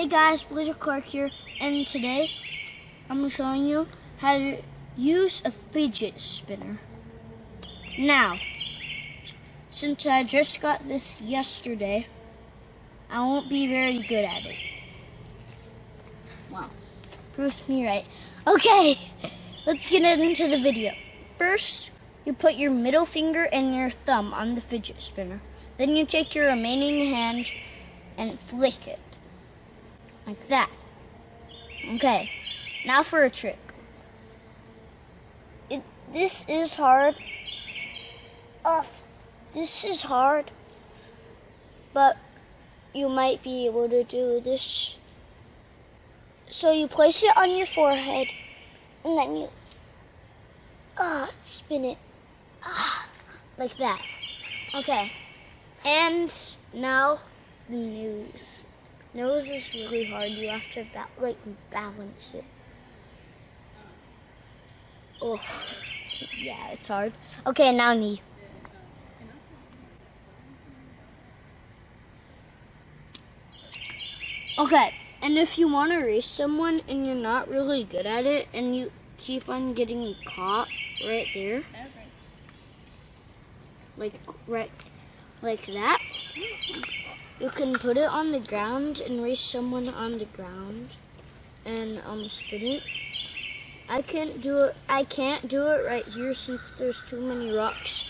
Hey guys, Blizzard Clark here, and today I'm showing you how to use a fidget spinner. Now, since I just got this yesterday, I won't be very good at it. Well, proves me right. Okay, let's get into the video. First, you put your middle finger and your thumb on the fidget spinner. Then you take your remaining hand and flick it. Like that. Okay, now for a trick. This is hard. This is hard. But you might be able to do this. So you place it on your forehead and then you spin it. Like that. Okay. And now the nose. Nose is really hard. You have to balance it. Oh, yeah, it's hard. Okay, now knee. Okay, and if you want to race someone and you're not really good at it and you keep on getting caught right there, like that, you can put it on the ground and race someone on the ground and spin it. I can't do it right here since there's too many rocks,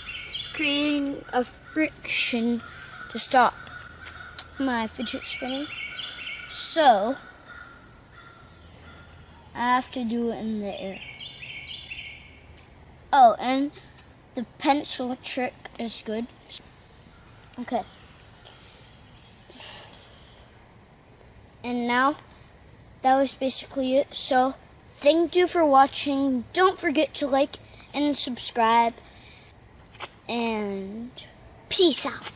creating a friction to stop my fidget spinning. So I have to do it in the air. Oh, and the pencil trick is good. Okay. And now, that was basically it. So, thank you for watching. Don't forget to like and subscribe. And peace out.